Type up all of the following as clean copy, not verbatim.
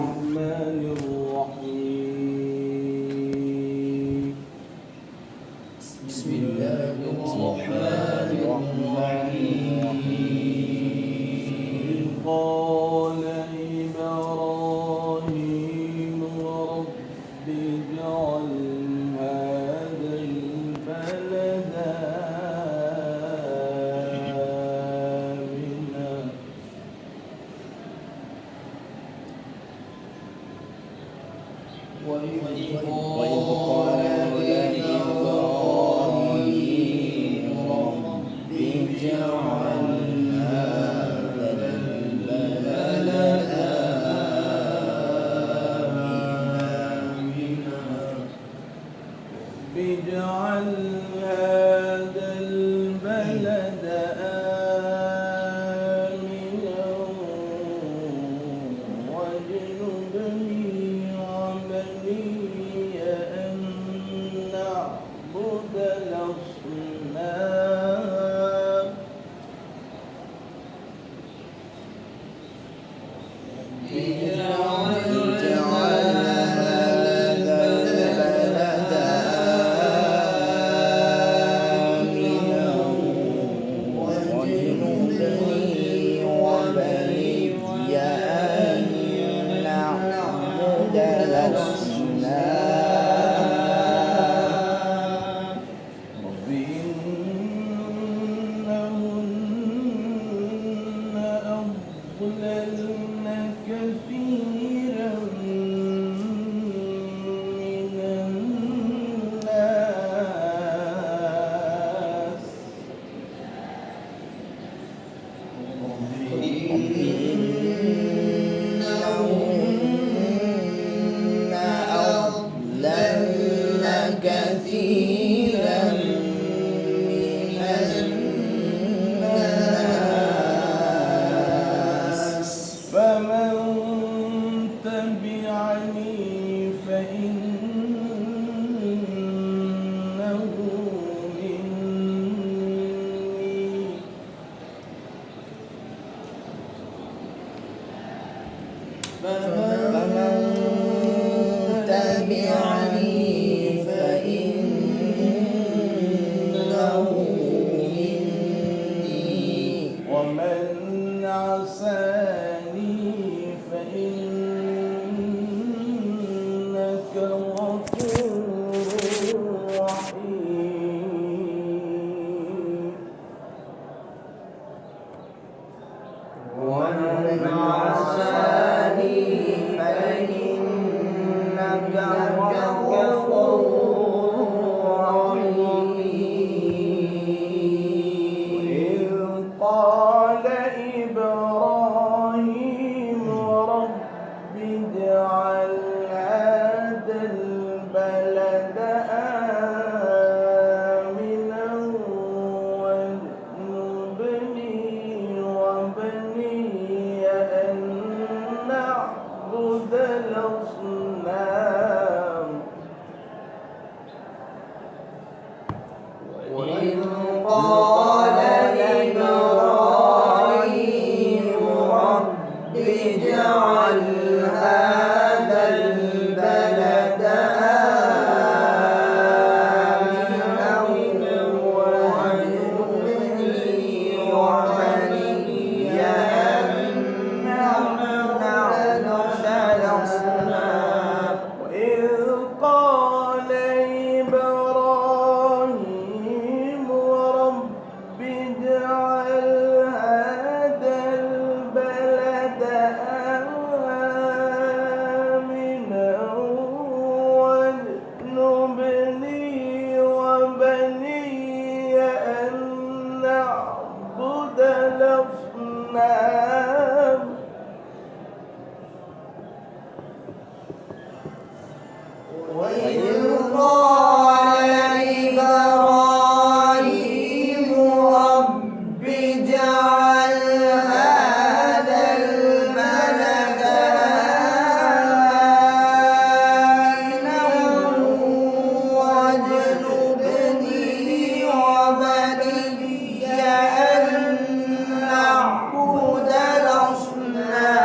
الرحمن الرحيم بسم الله الرحمن الرحيم قال إبراهيم رب اجعل هذا البلد آمنا وإذ قال إبراهيم رب اجعل هذا البلد آمنا اجعل هذا البلد آمنا واجنبني وبني أن نعبد الأصنام إنهن أضللن كثيرا من الناس إنهن أضللن كثيرا من الناس فمن تبعني فإنه مني فمن تبعني فإنه مني ومن عصاني فإنك غفور رحيم ومن عصاني فإنك غفور رحيم إذ قال إبراهيم رب اجعل هذا البلد آمنا واجنبني وبني أن نعبد الأصنام وإذ قال إبراهيم رب اجعل هذا البلد آمنا واجنبني وبني أن نعبد الأصنام وإذ قال إبراهيم رب اجعل هذا البلد آمنا واجنبني وبني أن نعبد الأصنام وإذ قال إبراهيم رب اجعل هذا البلد آمنا واجنبني وبني أن نعبد الأصنام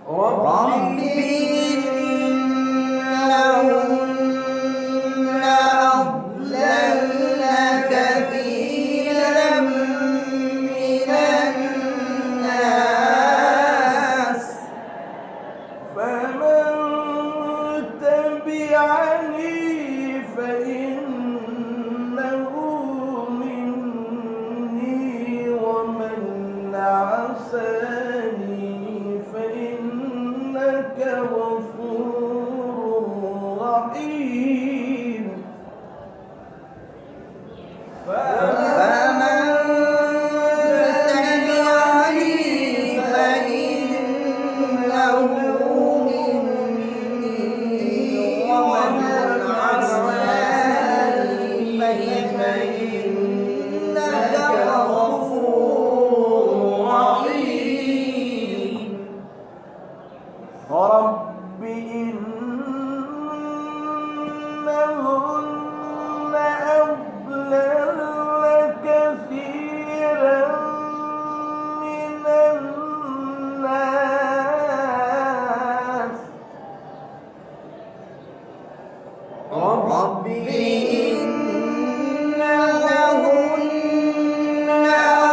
رب إنهن أضللن كثيرا من الناس فمن تبعني فإنه مني ومن عصاني فإنك غفور رحيم فمن تبعني فإنه مني ومن عصاني فإنك غفور رحيم رب إنهن أضللن كثيرا من الناس رب إنهن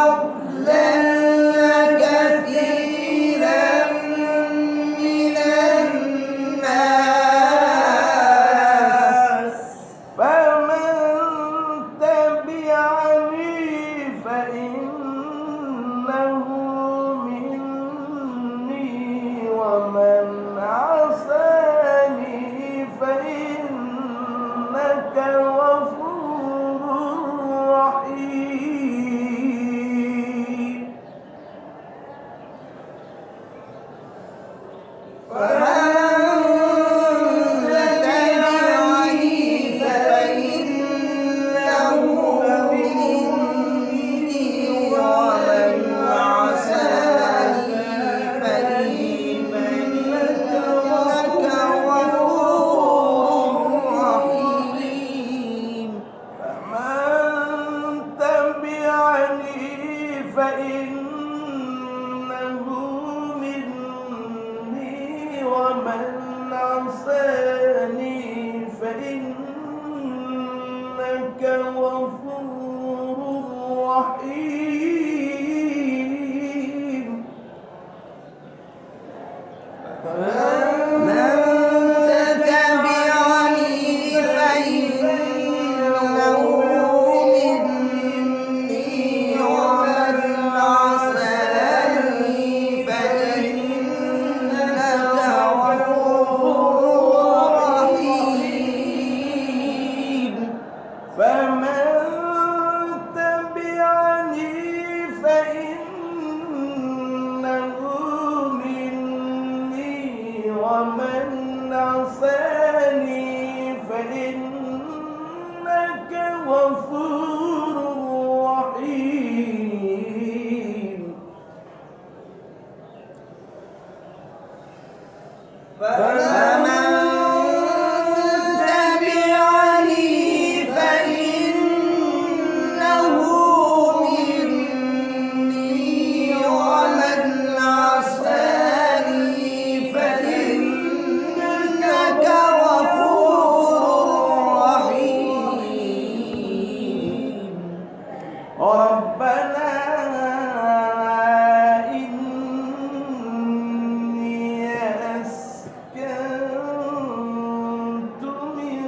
أضللن كثيرا من الناس فمن تبعني فإنه مني ومن عصاني فإنك غفور رحيم فإنه مني ومن عصاني فإنك غفور رحيم من تبعني فإنه مني ومن عصاني فإنك غفور رحيم فمن تبعني فإنه مني ومن عصاني فإنك غفور رحيم فمن تبعني فإنه مني ومن عصاني فإنك غفور رحيم ربنا إني أسكنت من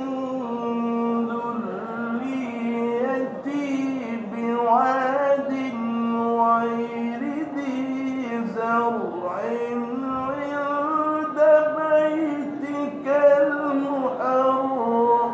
ذريتي بواد غير ذي زرع عند بيتك المحرم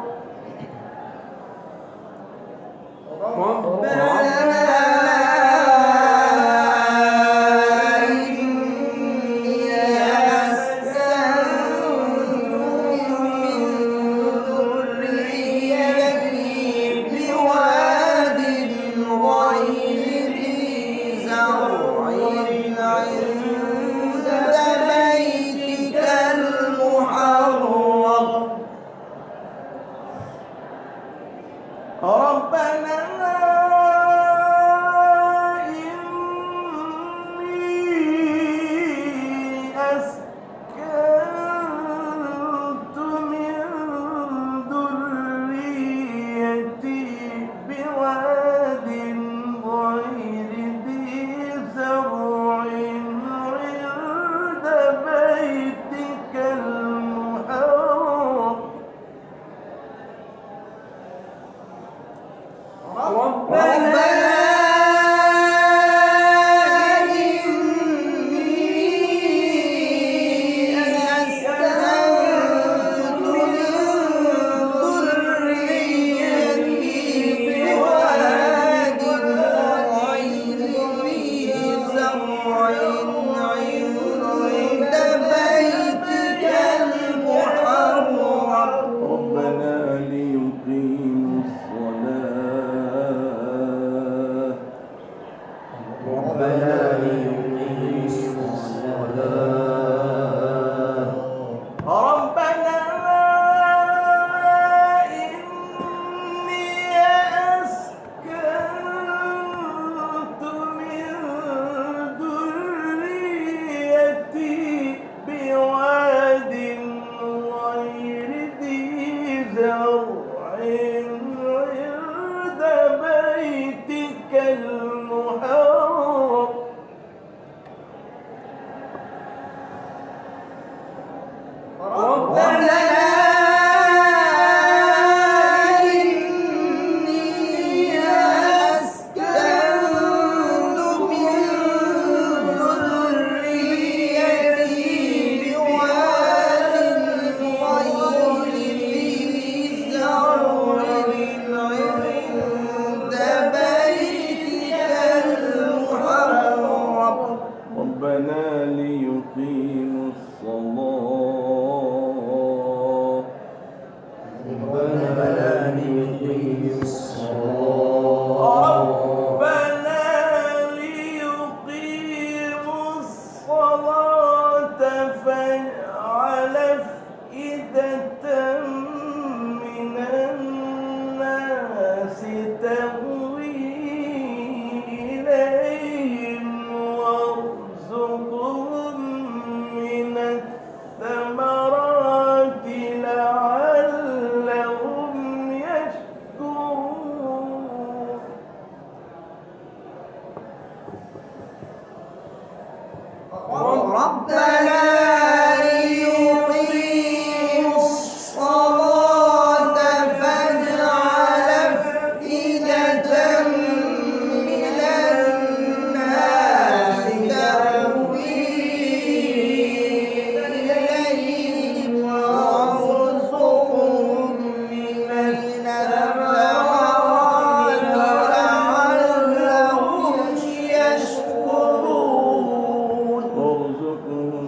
غير ذي زرع عند ربنا ليقيموا الصلاة ربنا ليقيموا الصلاة ربنا ليقيموا الصلاة فاجعل أفئدة من الناس تهوي إليهم وارزقهم من الثمرات لعلهم يشكرون ربنا ليقيموا الصلاة فاجعل أفئدة من الناس تهوي إليهم وارزقهم من الثمرات لعلهم يشكرون وارزقهم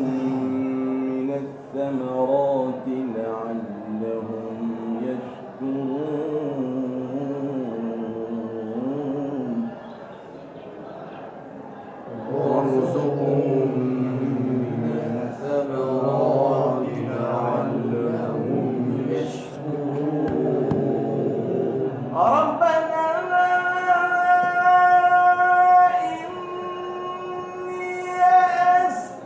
من الثمرات لعلهم يشكرون وارزقهم من الثمرات لعلهم يشكرون ربنا إني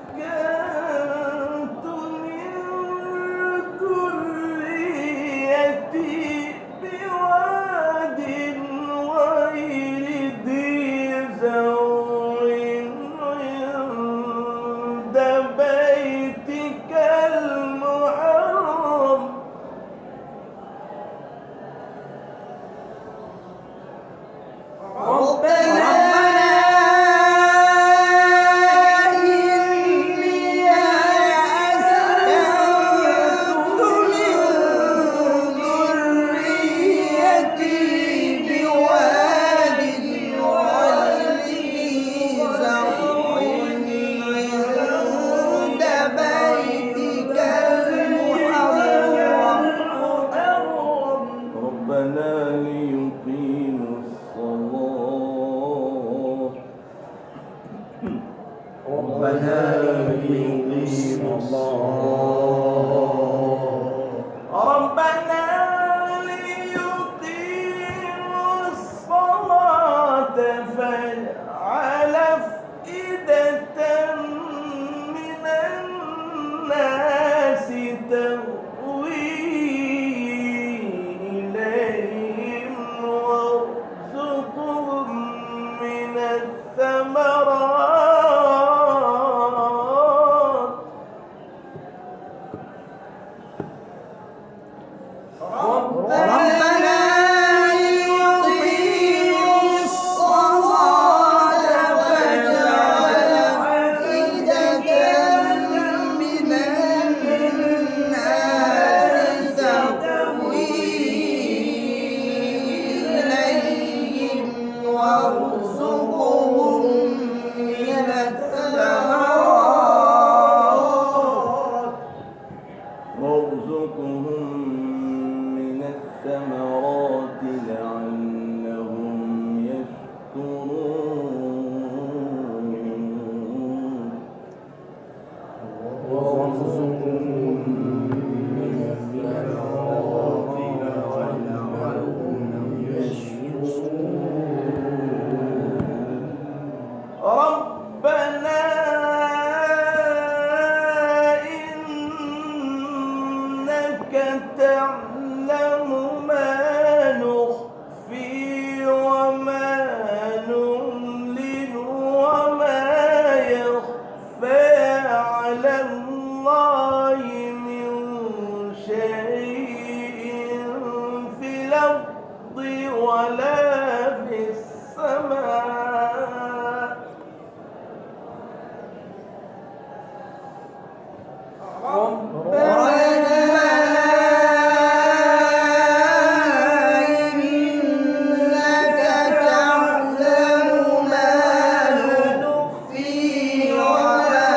أسكنت من ذريتي بواد غير ذي زرع عند بيتك المحرم ربنا إني أسكنت من ذريتي بواد غير ذي زرع عند بيتك المحرم ربنا ليقيموا الصلاة ربنا ليقيموا الصلاة ربنا ليقيموا الصلاة فاجعل أفئدة من الناس تهوي إليهم وارزقهم من الثمرات ربنا ليقيموا الصلاة فاجعل أفئدة من الناس تهوي إليهم وارزقهم من الثمرات وارزقهم من الثمرات لعلهم يشكرون وارزقهم من الثمرات لعلهم يشكرون ربنا إنك تعلم ما نخفي وما نعلن وما يخفى على الله من شيء في الأرض ولا في السماء إنك تعلم ما نخفي وما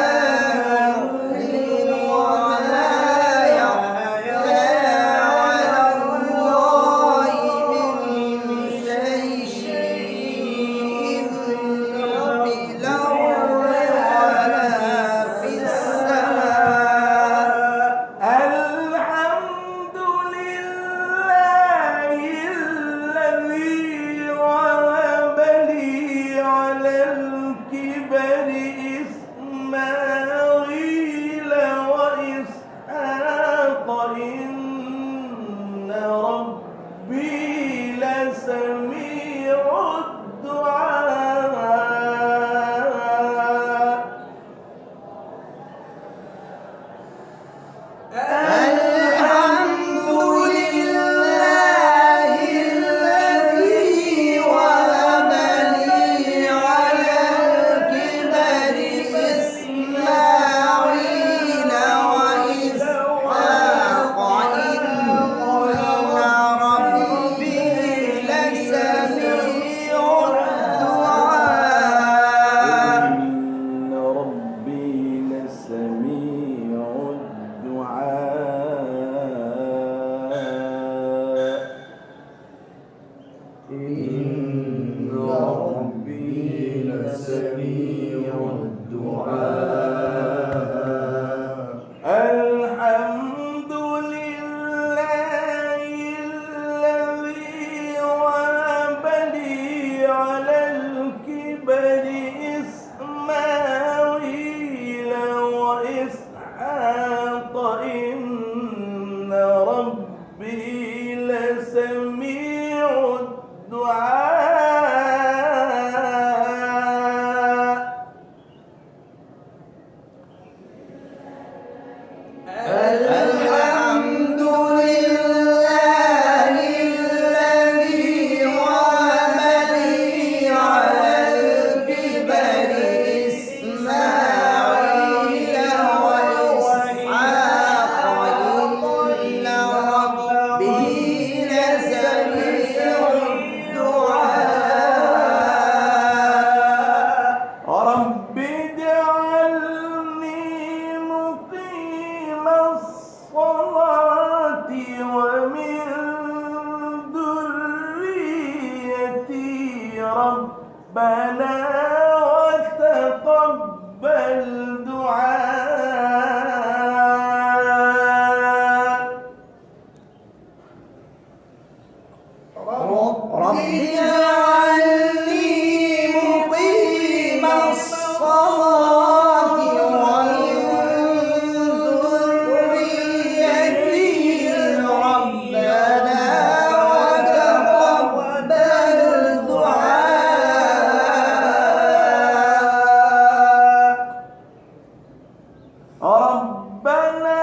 ربنا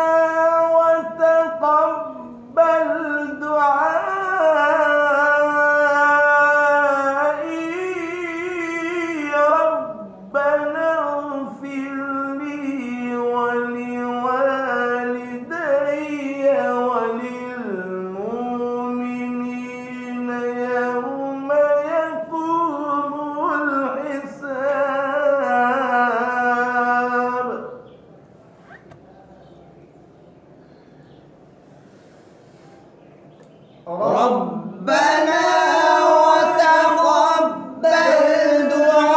وتقبل دعائي ربنا اغفر لي ولوالدي وللمؤمنين يوم يقوم الحساب. ربنا وتقبل دعائي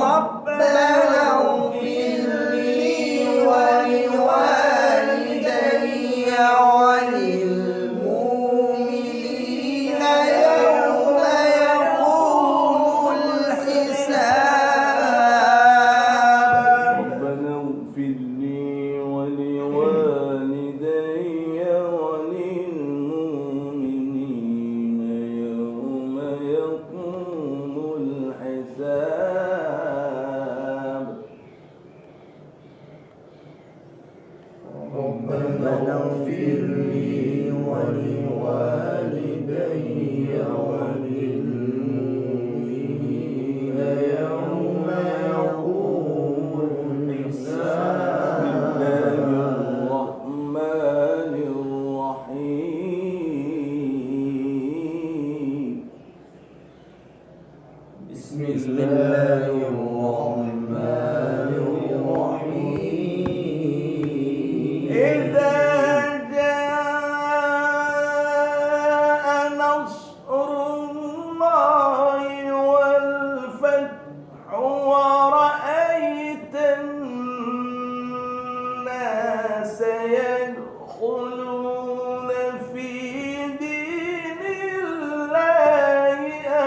ربنا اغفر لي ولوالدي وللمؤمنين يوم يقوم الحساب. ربنا اغفر لي ولوالدي وللمؤمنين يوم يقوم الحساب. ربنا اغفر لي ولوالدي وللمؤمنين يوم يقوم الحساب. الرحمن الرحيم. بسم الله الرحمن الرحيم. إذا جاء نصر الله والفتح ورأيت الناس يدخلون في دين الله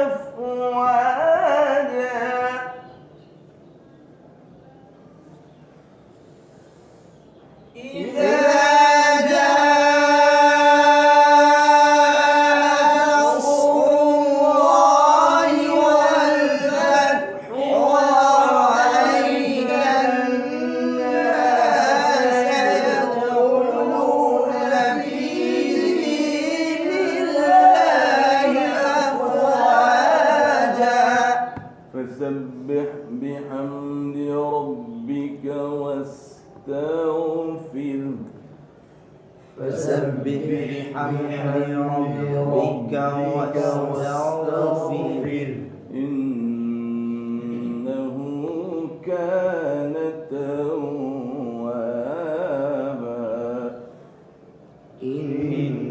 أفواجا إذا جاء نصر الله والفتح ورأيت الناس يدخلون في دين الله أفواجا فسبح بحمد ربك واستغفره. فسبح بحمد ربك واستغفره إنه كان توابا. إنه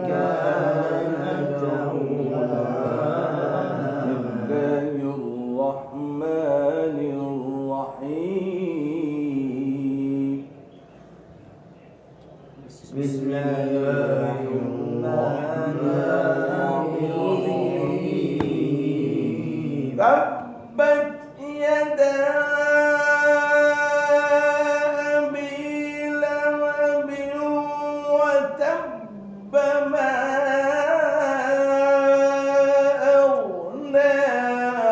كان توابا. الله الرحمن الرحيم. بسم الله الرحمن الرحيم. تبت يدا أبي لهب وتب ما أغنى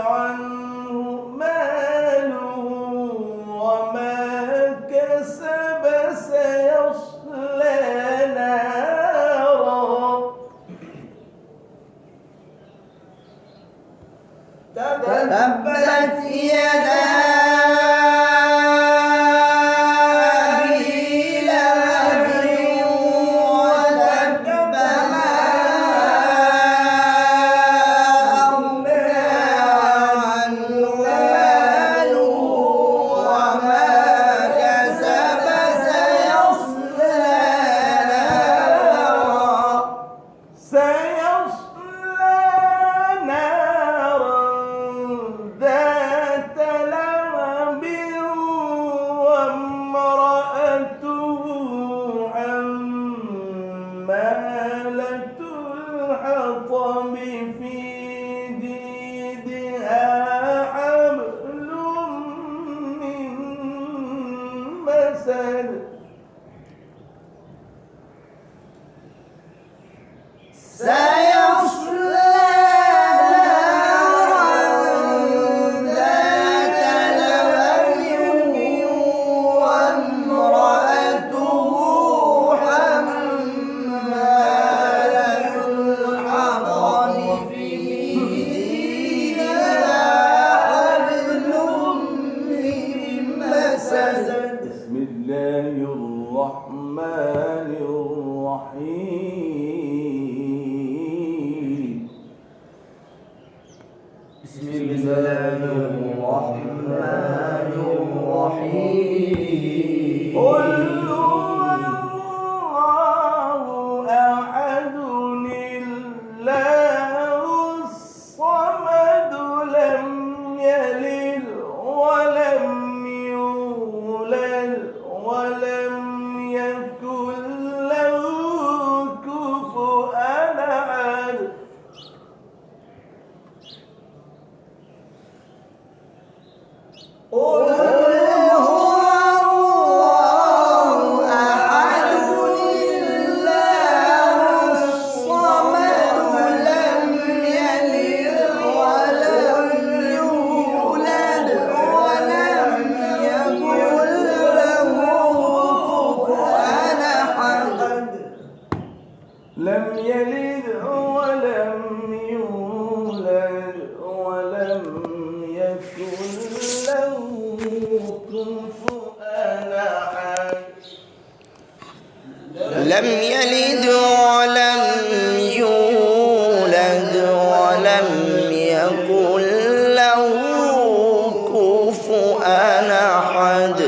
عنه ماله وما كسب سيصلى نارا. تبت يدا أبي لهب وتب ما أغنى عنه ماله وما كسب سيصلى نارا. سيصلى نارا ذات لهب بسم الله الرحمن الرحيم قل هو الله أحد الله الصمد لم يلد ولم يولد ولم يكن له كفوا أحد قل هو الله أحد الله الصمد لم يلد ولم يولد ولم يكن له كفوا أحد لم يلد ولم يولد ولم يكن له كفوا أحد لم يلد ولم يولد ولم يكن له كفوا أحد